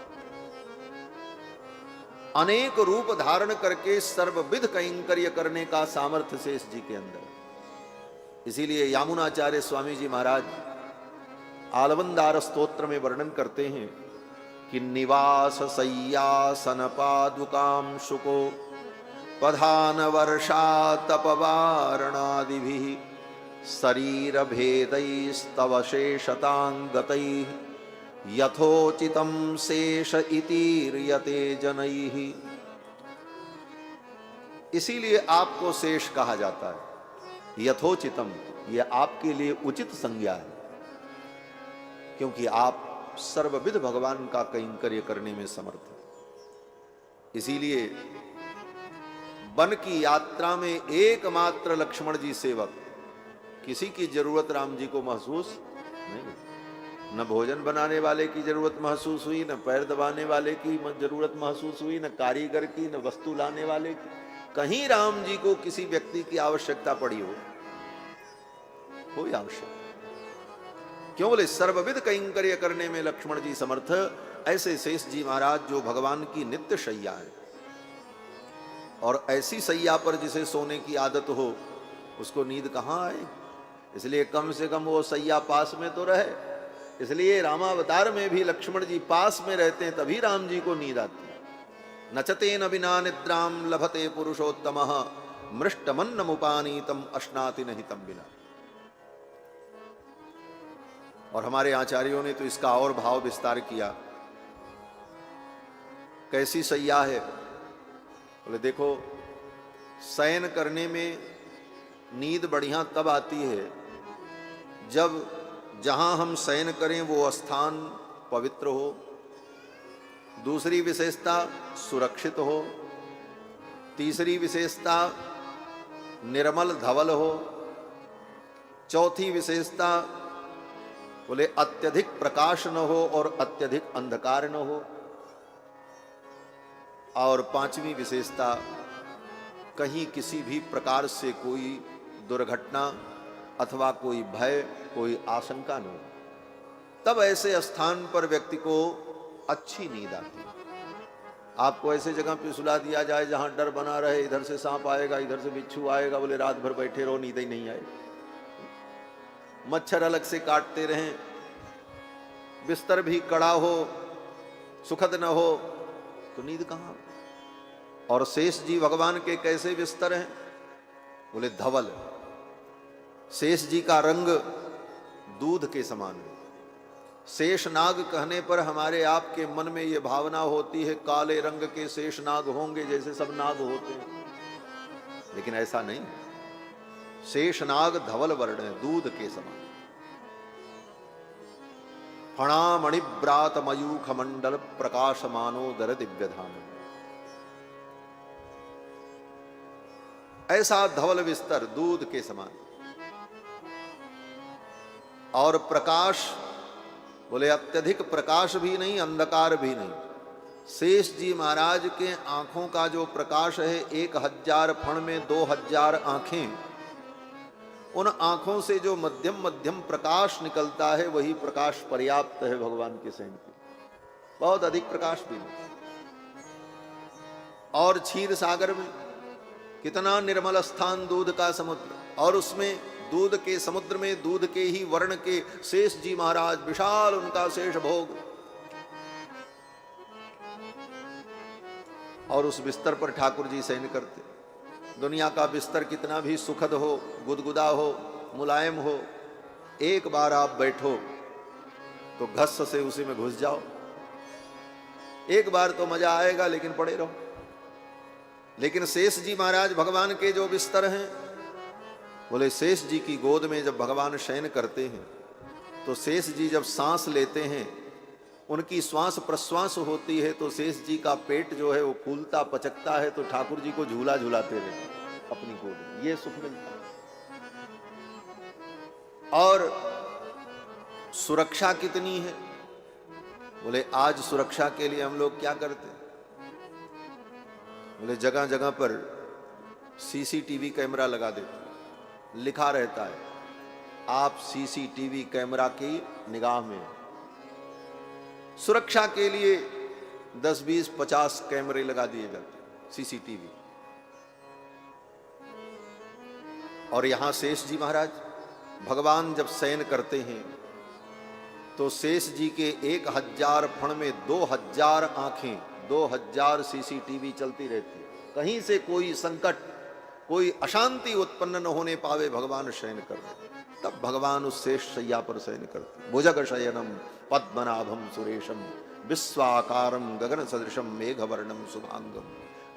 अनेक रूप धारण करके सर्वविध कैंकर्य करने का सामर्थ्य शेष जी के अंदर। इसीलिए यामुनाचार्य स्वामी जी महाराज आलवंदार स्तोत्र में वर्णन करते हैं कि निवास सय्यासन पादुकाम शुको पधान वर्षा तपवारणादिभिः शरीर भेदैस्तव शेषतांगतैः यथोचितं शेष इतीर्यते जनैः। इसीलिए आपको शेष कहा जाता है। यथोचितम, यह आपके लिए उचित संज्ञा है, क्योंकि आप सर्वविध भगवान का कैंकर्य करने में समर्थ हैं। इसीलिए वन की यात्रा में एकमात्र लक्ष्मण जी सेवक, किसी की जरूरत राम जी को महसूस नहीं। न भोजन बनाने वाले की जरूरत महसूस हुई, न पैर दबाने वाले की जरूरत महसूस हुई, न कारीगर की, न वस्तु लाने वाले की। कहीं राम जी को किसी व्यक्ति की आवश्यकता पड़ी हो? कोई आवश्यकता। क्यों? बोले सर्वविध कैंकर्य करने में लक्ष्मण जी समर्थ। ऐसे शेष जी महाराज जो भगवान की नित्य शैया है, और ऐसी शैया पर जिसे सोने की आदत हो उसको नींद कहां आए? इसलिए कम से कम वो शैया पास में तो रहे। इसलिए रामावतार में भी लक्ष्मण जी पास में रहते हैं, तभी राम जी को नींद आती है। नचतेन बिना निद्राम लभते पुरुषोत्तमः मृष्टमन्नमुपानीतम अश्नाति नहीं तम बिना। और हमारे आचार्यों ने तो इसका और भाव विस्तार किया। कैसी शैया है? बोले देखो, शयन करने में नींद बढ़िया तब आती है जब जहां हम शयन करें वो स्थान पवित्र हो। दूसरी विशेषता सुरक्षित हो। तीसरी विशेषता निर्मल धवल हो। चौथी विशेषता बोले अत्यधिक प्रकाश न हो और अत्यधिक अंधकार न हो। और पांचवी विशेषता, कहीं किसी भी प्रकार से कोई दुर्घटना अथवा कोई भय, कोई आशंका न हो। तब ऐसे स्थान पर व्यक्ति को अच्छी नींद आती है। आपको ऐसे जगह पे सुला दिया जाए जहां डर बना रहे, इधर से सांप आएगा, इधर से बिच्छू आएगा, बोले रात भर बैठे रहो, नींद ही नहीं आए। मच्छर अलग से काटते रहें, बिस्तर भी कड़ा हो, सुखद न हो, तो नींद कहां। और शेष जी भगवान के कैसे बिस्तर हैं? बोले धवल। शेष जी का रंग दूध के समान है। शेष नाग कहने पर हमारे आपके मन में ये भावना होती है काले रंग के शेष नाग होंगे, जैसे सब नाग होते हैं, लेकिन ऐसा नहीं। शेष नाग धवल वर्ण है, दूध के समान। फणा मणिव्रात मयूख मंडल प्रकाशमानो दर दिव्यधान, ऐसा धवल बिस्तर दूध के समान। और प्रकाश, बोले अत्यधिक प्रकाश भी नहीं, अंधकार भी नहीं। शेष जी महाराज के आंखों का जो प्रकाश है, 1000 फण में 2000 आंखें, उन आंखों से जो मध्यम मध्यम प्रकाश निकलता है, वही प्रकाश पर्याप्त है भगवान के शयन के। बहुत अधिक प्रकाश भी नहीं। और क्षीर सागर में कितना निर्मल स्थान, दूध का समुद्र, और उसमें दूध के समुद्र में दूध के ही वर्ण के शेष जी महाराज, विशाल उनका शेष भोग। और उस बिस्तर पर ठाकुर जी शयन करते। दुनिया का बिस्तर कितना भी सुखद हो, गुदगुदा हो, मुलायम हो, एक बार आप बैठो तो घस से उसी में घुस जाओ। एक बार तो मजा आएगा, लेकिन पड़े रहो। लेकिन शेष जी महाराज भगवान के जो बिस्तर हैं, बोले शेष जी की गोद में जब भगवान शयन करते हैं, तो शेष जी जब सांस लेते हैं, उनकी श्वास प्रश्वास होती है, तो शेष जी का पेट जो है वो फूलता पचकता है, तो ठाकुर जी को झूला झूलाते रहते अपनी गोद में। ये सुख मिलता है। और सुरक्षा कितनी है? बोले आज सुरक्षा के लिए हम लोग क्या करते हैं? बोले जगह जगह पर सीसीटीवी कैमरा लगा देते, लिखा रहता है आप सीसीटीवी कैमरा की निगाह में। सुरक्षा के लिए 10, 20, 50 कैमरे लगा दिए जाते, सीसीटीवी। और यहां शेष जी महाराज भगवान जब शयन करते हैं, तो शेष जी के 1000 फण में 2000 आंखें, 2000 सीसीटीवी चलती रहती है। कहीं से कोई संकट, कोई अशांति उत्पन्न न होने पावे, भगवान शयन कर रहे। तब भगवान उस शेष शैया पर शयन करते। भुजग शयनम पद्मनाभम सुरेशम विश्वाकारम गगन सदृशम मेघवर्णम शुभांगम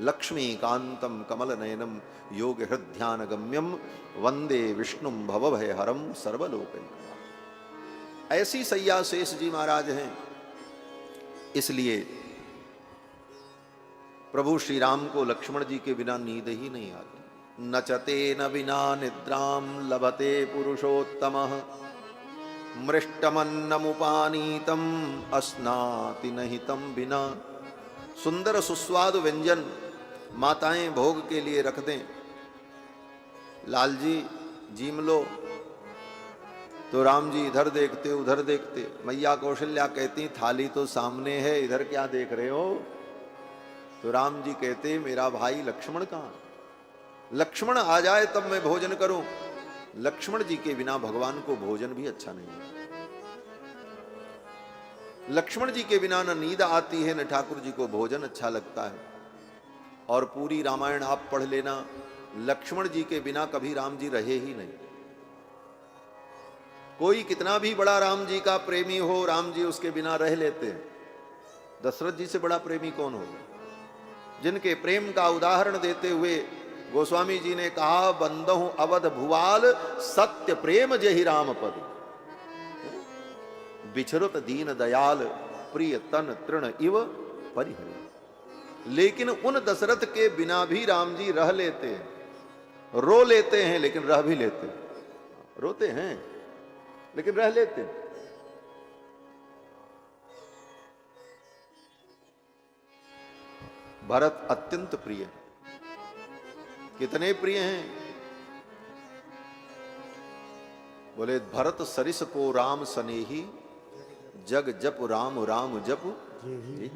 लक्ष्मीकांतम कमल नयनम योग हृदयान गम्यम वंदे विष्णुम भवभयहरम सर्वलोकैकनाथम। ऐसी सैया शेष जी महाराज हैं। इसलिए प्रभु श्री राम को लक्ष्मण जी के बिना नींद ही नहीं आती। नचते न बिना निद्राम लभते पुरुषोत्तमः मृष्टमन्नमुपानीतम अस्नाति नहीं तम बिना। सुंदर सुस्वादु व्यंजन माताएं भोग के लिए रख दें, लाल जी जीम लो, तो राम जी इधर देखते उधर देखते। मैया कौशल्या कहती थाली तो सामने है, इधर क्या देख रहे हो? तो राम जी कहते मेरा भाई लक्ष्मण कहाँ? लक्ष्मण आ जाए तब मैं भोजन करूं। लक्ष्मण जी के बिना भगवान को भोजन भी अच्छा नहीं है। लक्ष्मण जी के बिना न नींद आती है, न ठाकुर जी को भोजन अच्छा लगता है। और पूरी रामायण आप पढ़ लेना, लक्ष्मण जी के बिना कभी राम जी रहे ही नहीं। कोई कितना भी बड़ा राम जी का प्रेमी हो, राम जी उसके बिना रह लेते हैं। दशरथ जी से बड़ा प्रेमी कौन होगा? जिनके प्रेम का उदाहरण देते हुए गोस्वामी जी ने कहा, बंदहु अवध भुवाल सत्य प्रेम जेहि राम पद, बिछरुत दीन दयाल प्रिय तन तृण इव परिहरि। लेकिन उन दशरथ के बिना भी राम जी रह लेते हैं, रो लेते हैं, लेकिन रह भी लेते हैं। रोते हैं लेकिन रह लेते हैं। भरत अत्यंत प्रिय है। कितने प्रिय हैं? बोले भरत सरिस को राम सनेही, जग जप राम राम जप जेहि।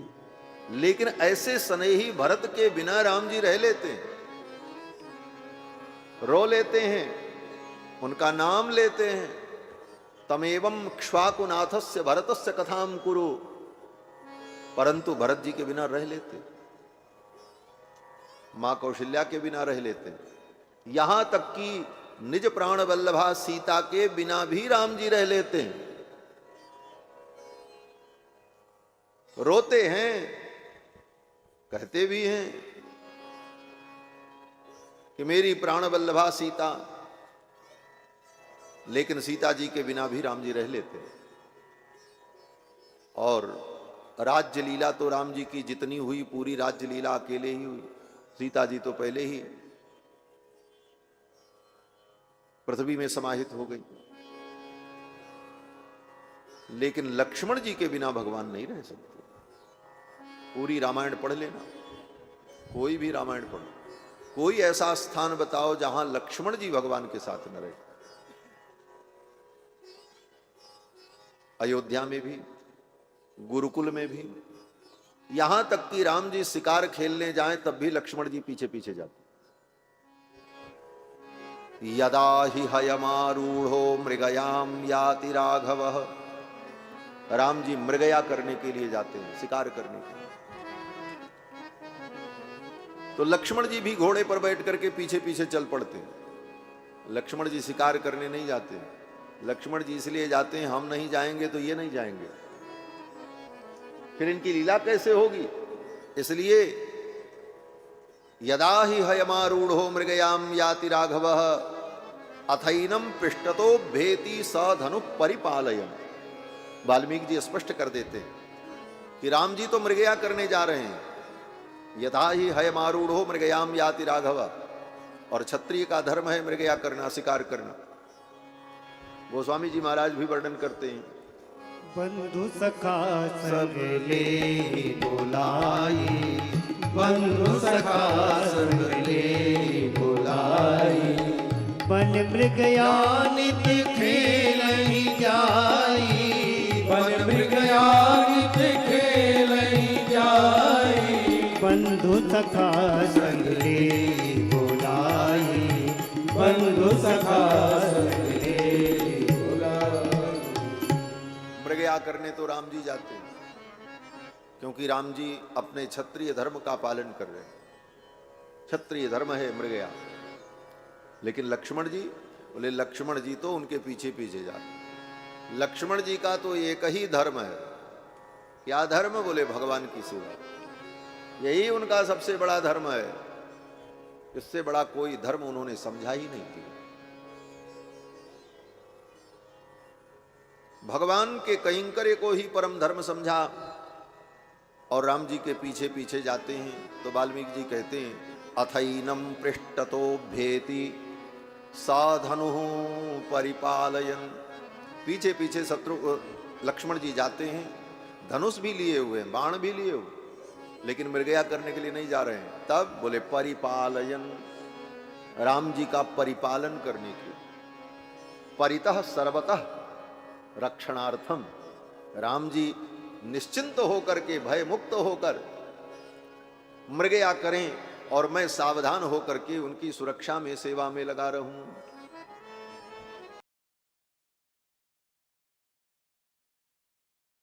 लेकिन ऐसे स्नेही भरत के बिना राम जी रह लेते हैं, रो लेते हैं, उनका नाम लेते हैं। तमेवं क्ष्वाकुनाथस्य भरतस्य कथाम कुरु, परंतु भरत जी के बिना रह लेते, मां कौशल्या के बिना रह लेते, यहां तक कि निज प्राण वल्लभा सीता के बिना भी राम जी रह लेते हैं। रोते हैं, कहते भी हैं कि मेरी प्राण वल्लभा सीता, लेकिन सीता जी के बिना भी राम जी रह लेते। और राज्य लीला तो राम जी की जितनी हुई, पूरी राज्य लीला अकेले ही हुई, सीता जी तो पहले ही पृथ्वी में समाहित हो गई। लेकिन लक्ष्मण जी के बिना भगवान नहीं रह सकते। पूरी रामायण पढ़ लेना, कोई भी रामायण पढ़ो, कोई ऐसा स्थान बताओ जहां लक्ष्मण जी भगवान के साथ न रहे। अयोध्या में भी, गुरुकुल में भी, यहां तक कि राम जी शिकार खेलने जाएं तब भी लक्ष्मण जी पीछे पीछे जाते। यदा हि हयमारूढ़ो मृगयाम याति राघवः, राम जी मृगया करने के लिए जाते हैं, शिकार करने के लिए। तो लक्ष्मण जी भी घोड़े पर बैठ करके पीछे पीछे चल पड़ते हैं। लक्ष्मण जी शिकार करने नहीं जाते, लक्ष्मण जी इसलिए जाते हैं, हम नहीं जाएंगे तो ये नहीं जाएंगे, फिर इनकी लीला कैसे होगी। इसलिए यदा ही हयमारूढ़ो मृगयाम याति राघवः अथैनम पृष्ठतो भेति स धनु परिपालयन्। वाल्मीकि जी स्पष्ट कर देते हैं कि राम जी तो मृगया करने जा रहे हैं। यथा ही हयमारूढ़ो मृगयाम याति राघवः, और क्षत्रिय का धर्म है मृगया करना, शिकार करना। गोस्वामी जी महाराज भी वर्णन करते हैं, बंधु सखा संग ले बुलाई, बंधु सखा संग ले बुलाई, बन मृगया नित खेलहि जाई, बन मृगया नित खेलहि जाई, बंधु सखा संग ले बुलाई, बंधु सखा संग मृगया करने तो राम जी जाते हैं, क्योंकि राम जी अपने क्षत्रिय धर्म का पालन कर रहे हैं। क्षत्रिय धर्म है मृगया। लेकिन लक्ष्मण जी बोले, लक्ष्मण जी तो उनके पीछे पीछे जाते। लक्ष्मण जी का तो एक ही धर्म है। क्या धर्म? बोले भगवान की सेवा। यही उनका सबसे बड़ा धर्म है। इससे बड़ा कोई धर्म उन्होंने समझा ही नहीं किया। भगवान के कैंकर्य को ही परम धर्म समझा और राम जी के पीछे पीछे जाते हैं। तो वाल्मीकि जी कहते हैं, अथैनम पृष्ठतो भेति साधनु परिपालयन। पीछे पीछे शत्रु लक्ष्मण जी जाते हैं, धनुष भी लिए हुए हैं, बाण भी लिए हुए, लेकिन मृगया करने के लिए नहीं जा रहे हैं। तब बोले परिपालयन, राम जी का परिपालन करने के, परितः सर्वतः रक्षणार्थम। राम जी निश्चिंत होकर के, भय मुक्त होकर मृगया करें और मैं सावधान होकर के उनकी सुरक्षा में, सेवा में लगा रहूं।